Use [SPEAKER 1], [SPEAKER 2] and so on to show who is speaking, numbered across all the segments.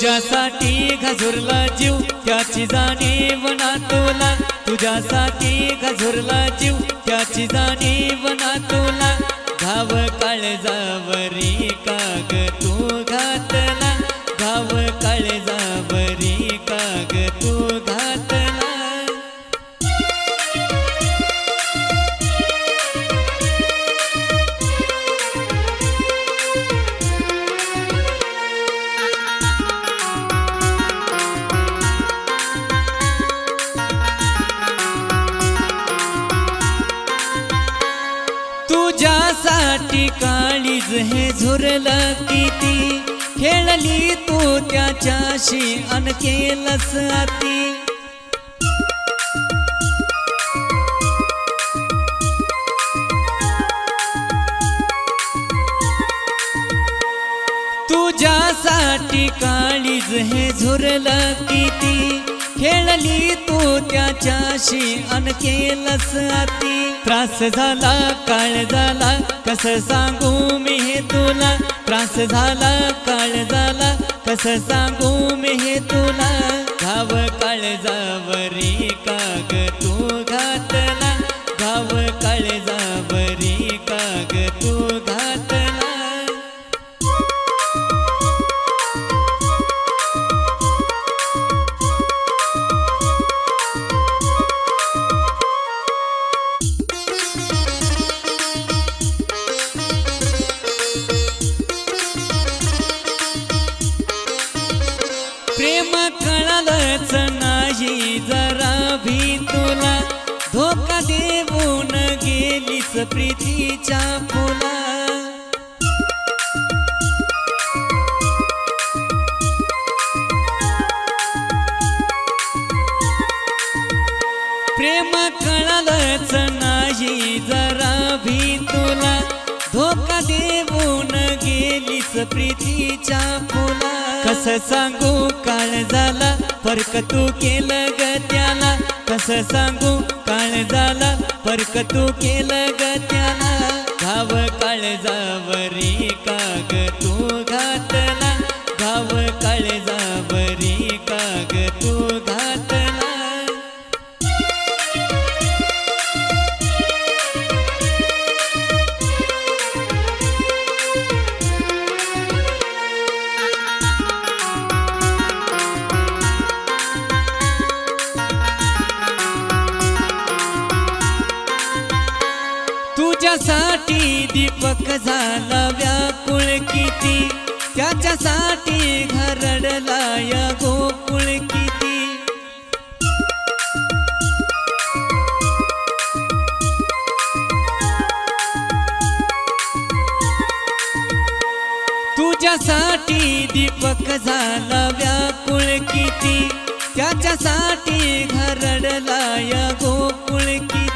[SPEAKER 1] तुझ्यासाठी घाझुरला जीव त्याची जाणीव ना तुला, तुझ्यासाठी घाझुरला जीव त्याची जाणीव ना तुला। घाव काळजावरी काग तू घातला, घाव काळजावरी काग तू घातला। तुझ्यासाठी काळीज हे झुरलं किती, खेळली तू त्याच्याशी अन केलंस अति। तुझ्यासाठी काळीज हे झुरलं किती, खेळली तू त्याच्याशी अन केलंस अति। त्रास झाला काळ झाला कस सांगू मी हे तुला, त्रास झाला काळ झाला कस सांगू मी हे तुला। घाव काळजावरी काग तू घातला, घाव काळजावरी काग तू घातला। प्रेम कळलंच नाही जरा भी तुला, धोका देऊन गेलीस प्रीतीच्या फुला। प्रेम कळलंच नाही जरा भी तुला, धोका देऊन गेलीस प्रीतीच्या फुला। कस सांगू काळ झाला फरक तू केलं ग त्याला, कस सांगू काळ झाला फरक तू केलं ग त्याला। घाव काळजावरी काग तू घातला, घाव काळजावरी काग तू घातला। तुझ्यासाठी दीपक झाला व्याकुळ किती, त्याच्यासाठी घरडला या गोकुळ किती। तुझ्यासाठी दीपक झाला व्याकुळ किती, त्याच्यासाठी घरडला या गोकुळ किती।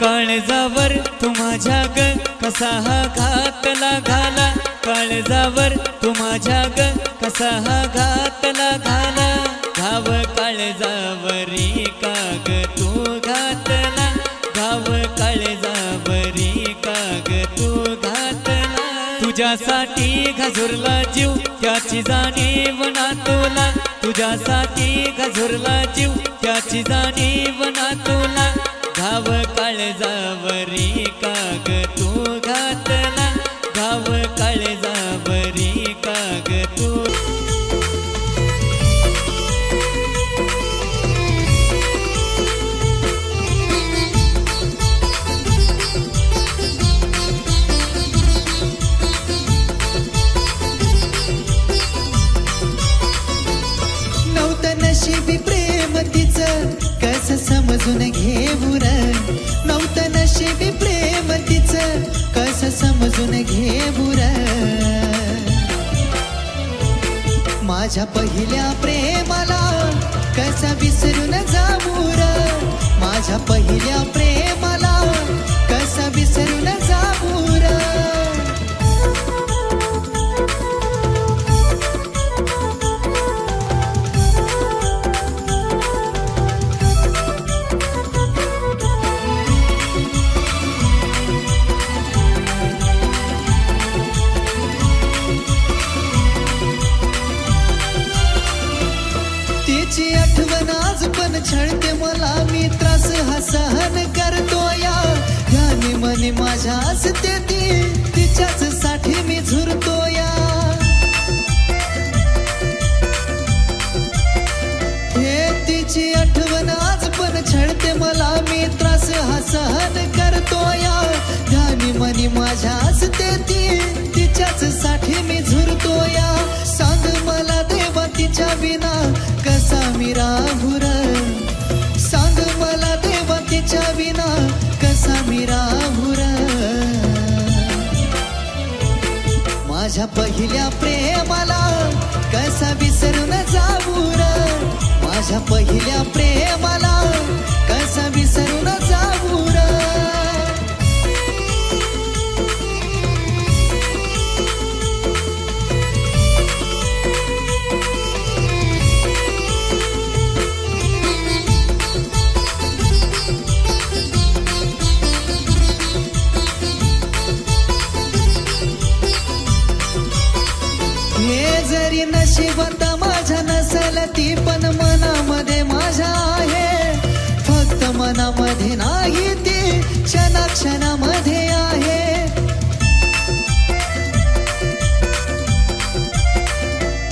[SPEAKER 1] काळजावर तू माझ्या ग कसा हा घातला घाला, काळजावर तू माझ्या ग कसा हा घातला घाला। घाव काळजावरी काग तू घातला, घाव काळजावरी काग तू घातला। तुझ्यासाठी घाझुरला जीव त्याची जाणीव ना तुला, तुझ्यासाठी घाझुरला जीव त्याची जाणीव ना तुला। घाव काळजावरी काग तू घातला, घाव काळजावरी काग तू।
[SPEAKER 2] नव्हतं नशिबी प्रेम तिचं कस समजून घेऊ र, नव्हतं नशिबी प्रेम तिचं कस समजून घेऊ र। माझ्या पहिल्या प्रेमाला कसा विसरून जाऊ र, माझ्या पहिल्या प्रेमाला कसा विसरून जाऊ र। झुरतो या हे तिची आठवण आज पण छळते मला मी त्रास हा सहन करतो या ध्यानी मनी माझ्या असते ती तिच्याच साठी मी झुरतो या सांग मला देवा तिच्या विना कसा मी राहू र सांग मला देवा तिच्या विना कसा मी राहू र माझ्या पहिल्या प्रेमाला कसा विसरून जाऊ र माझ्या पहिल्या प्रेमाला कसा विसरून जाऊ र जरी नशिबात माझ्या नसेल ती पण मनामध्ये माझ्या आहे फक्त मनामध्ये नाही ती क्षणाक्षणामध्ये आहे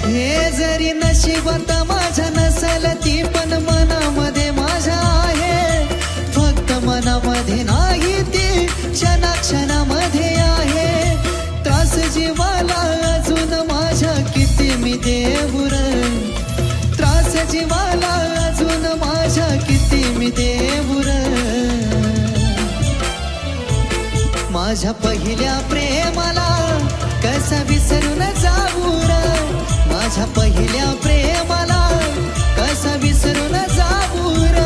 [SPEAKER 2] हे जरी नशिबात माझ्या नसेल ती पण मनामध्ये माझ्या आहे फक्त मनामध्ये नाही ती क्षणाक्षणामध्ये आहे त्रास जीवाला अजून माझ्या किती मी देऊ र त्रास जीवाला अजून माझ्या किती मी देऊ र माझ्या पहिल्या प्रेमाला कसा विसरून जाऊ र माझ्या पहिल्या प्रेमाला कसा विसरून जाऊ र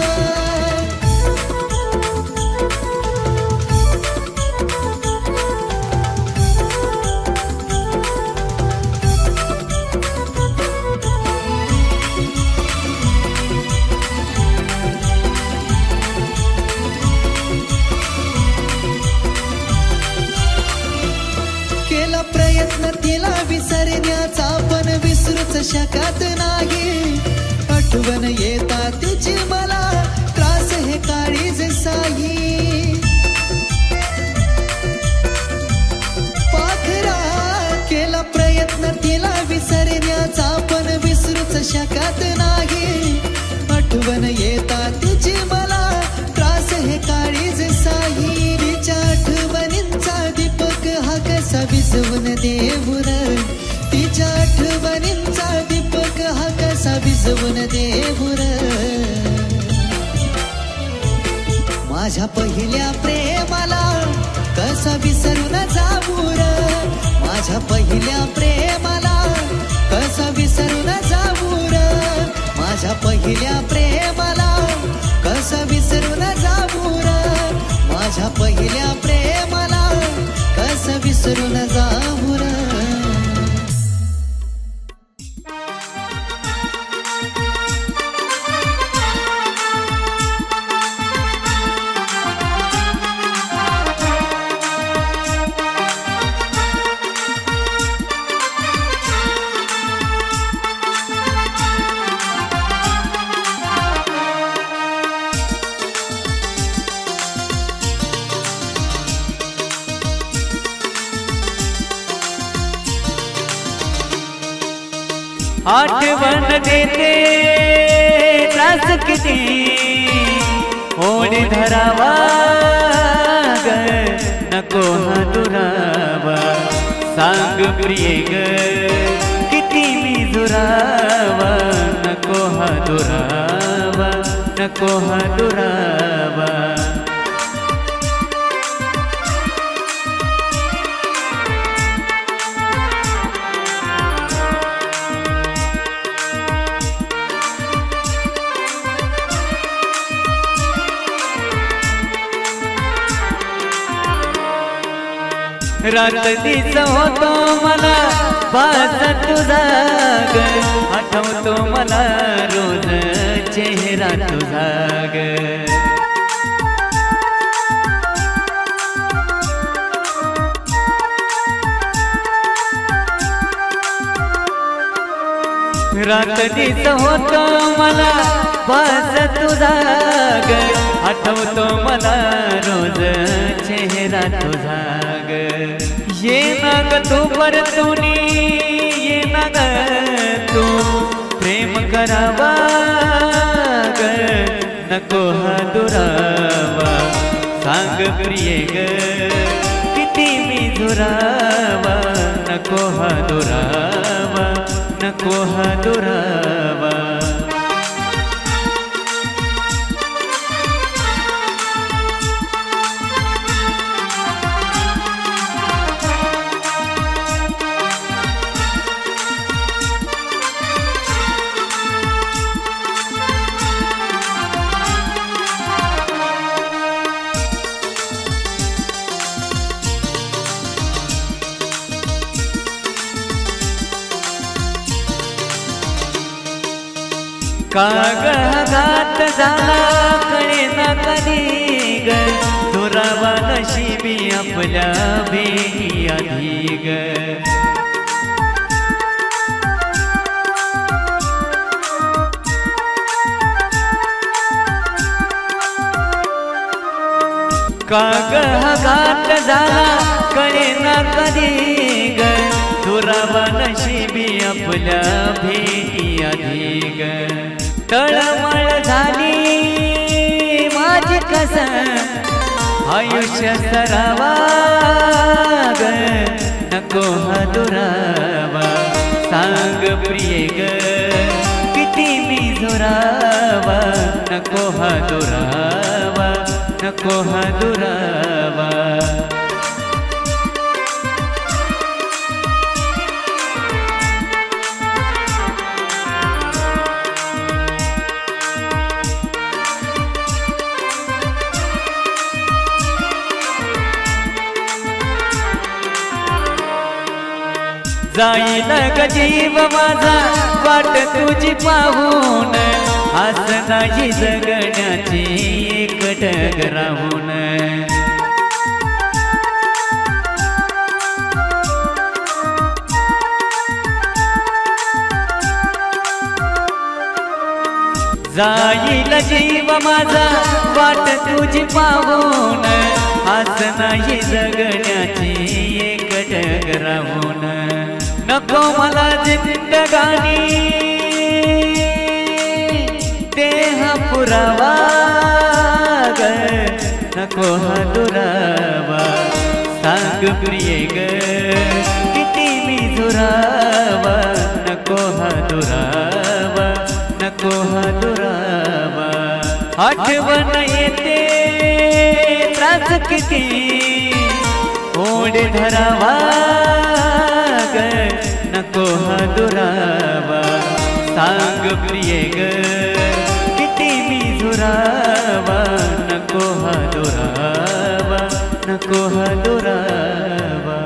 [SPEAKER 2] प्रयत्न तिला विसरण्याचा पण विसरूच शकत नाही आठवण येतात तिची मला त्रास हे काळीज साई पाखरा केला प्रयत्न तिला विसरण्याचा पण विसरूच शकत नाही आठवण येतात तिची मला त्रास हे काळीज साई तिच्या आठवणींचा दीपक हा कसा विझवून देऊ र तिच्या आठवणींचा दीपक हा कसा विझवून देऊ र माझ्या पहिल्या प्रेमाला कसा विसरून जाऊ र माझ्या पहिल्या प्रेमाला कसा विसरून जाऊ र माझ्या पहिल्या प्रेमाला कसा विसरून जाऊ र माझ्या पहिल्या प्रेमाला कसा विसरून जाऊ र
[SPEAKER 1] आठवण देते त्रास किती ओढ धरावा ग नको हा दुरावा सांग प्रिय ग किती मी दुरावा नको हा दुरावा नको हा दुरावा रात दिस होतो मला बास तुझा ग आठवतो मला रोज चेहरा तुझा ग रात दिस होतो मला बास तुझा ग आठवतो मला रोज चेहरा तुझा ग ये ना ग तू परतुनी ये ना ग तू प्रेम करावा ग नको हा दुरावा सांग प्रिये ग किती मी दुरावा नको हा दुरावा नको हा दुरावा कागदात झाला कळे ना कधी ग दुरावा नशिबी आपल्या भेटी आधी ग कागदात झाला कळे ना कधी ग दुरावा नशिबी आपल्या भेटी आधी ग तळमळ झाली माझी कस आयुष्य सरावा ग नको हा दुरावा सांग प्रिये ग किती मी जोरावा नको हा दुरावा नको हा दुरावा जाईल ग जीव माझा वाट तुझी पाहून आस नाही जगण्याची एक ढग राहून जाईल जीव माझा वाट तुझी पाहून आस नाही जगण्याची एक ढग राहून नको मला जिंदगानी देह पुरावा ग नको हा दुरावा सांग प्रिये ग किती मी दुरावा नको हा दुरावा नको हा दुरावा आठवण येते त्रास किती ओढ धरावा ग नको हा दुरावा सांग प्रिये ग किती मी दुरावा नको हा दुरावा नको हा दुरावा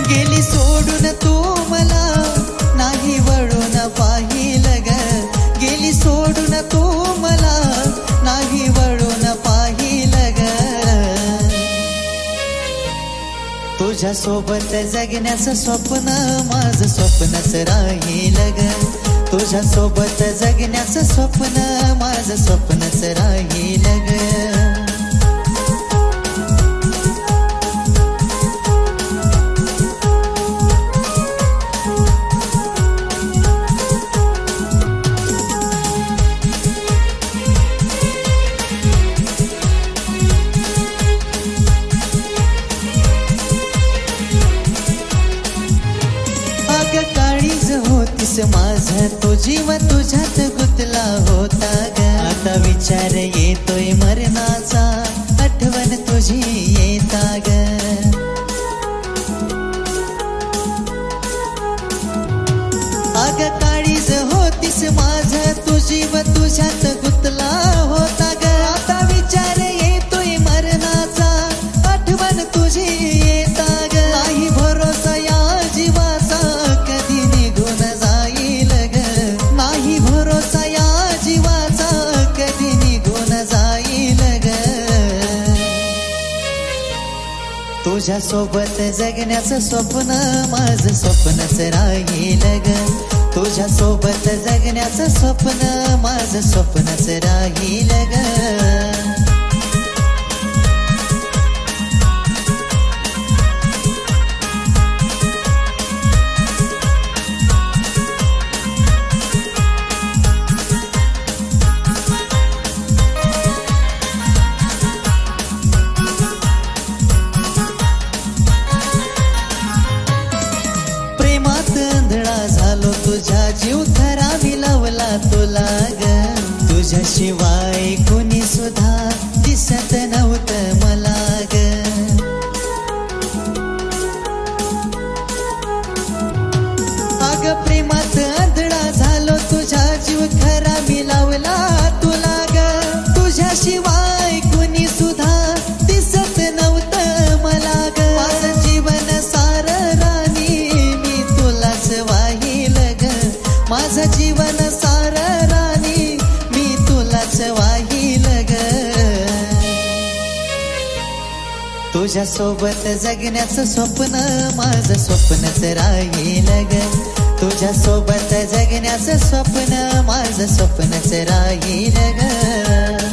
[SPEAKER 2] गेली सोडून तू मला नाही वळून पाहिलं ग गेली सोडून तू मला नाही वळून पाहिलं ग तुझ्या सोबत जगण्याचं स्वप्न माझं स्वप्नच राहिलं ग तुझ्या सोबत जगण्याचं स्वप्न माझं स्वप्नच राहिलं ग होतीस माझा तो जीव तुझ्यात गुंतला होता ग आता विचार येतोय मरणाचा आठवण तुझी येता ग अग काळीज होतीस माझा तो जीव तुझ्यात गुंतला होता ग आता विचार येतोय मरणाचा आठवण तुझी येता ग नाही भरोसा या जीवाचा कधी निघून जाईल ग नाही भरोसा या जीवा तुझ्या सोबत जगण्याचं स्वप्न माझं स्वप्नच राहील ग तुझ्या सोबत जगण्याचं स्वप्न माझं स्वप्नच राहील ग तुझ्या जीव खरा विलवला तुला ग तुझ्याशिवाय कोणी सुद्धा दिसत नव्हतं मला ग अग प्रेमात आंधळा झालो तुझ्या जीव खरा विलवला तुला ग तुझ्याशिवाय कोणी सुद्धा दिसत नव्हतं मला ग माझं जीवन सार राणी मी तुलाच वाहील माझं जीवन सार राणी मी तुलाच वाहील ग तुझ्या सोबत जगण्याचं स्वप्न माझं स्वप्नच राहील ग तुझ्या सोबत जगण्याचं स्वप्न माझं स्वप्नच राहील ग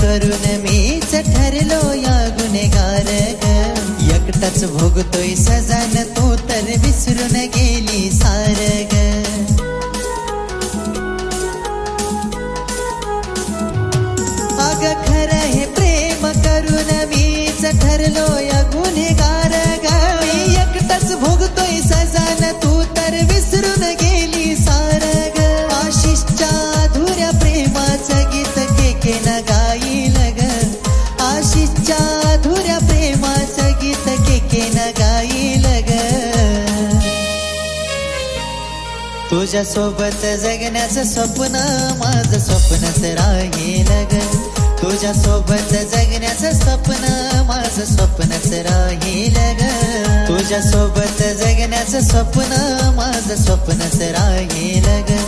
[SPEAKER 2] करून मीच ठरलो या गुन्हेगार ग एकटाच भोगतोय सजान तू तर विसरून गेली सार ग अग खरं हे प्रेम करून मीच ठरलो या गुन्हेगार ग एकटाच भोगतोय सजान तू तर विसरून गेली सार ग आशिषच्या अधुऱ्या प्रेमाचं गीत के न गाईल ग आशिषच्या अधुऱ्या प्रेमाचं गीत के न गाईल ग तुझ्या सोबत जगण्याचं स्वप्न माझं स्वप्नच राहील ग तुझ्या सोबत जगण्याचं स्वप्न माझं स्वप्नच राहील ग तुझ्या सोबत जगण्याचं स्वप्न माझं स्वप्नच राहील ग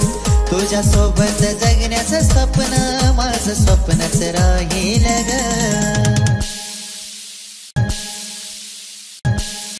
[SPEAKER 2] तुझ्या सोबत जगण्याचं स्वप्न माझं स्वप्नच राहील ग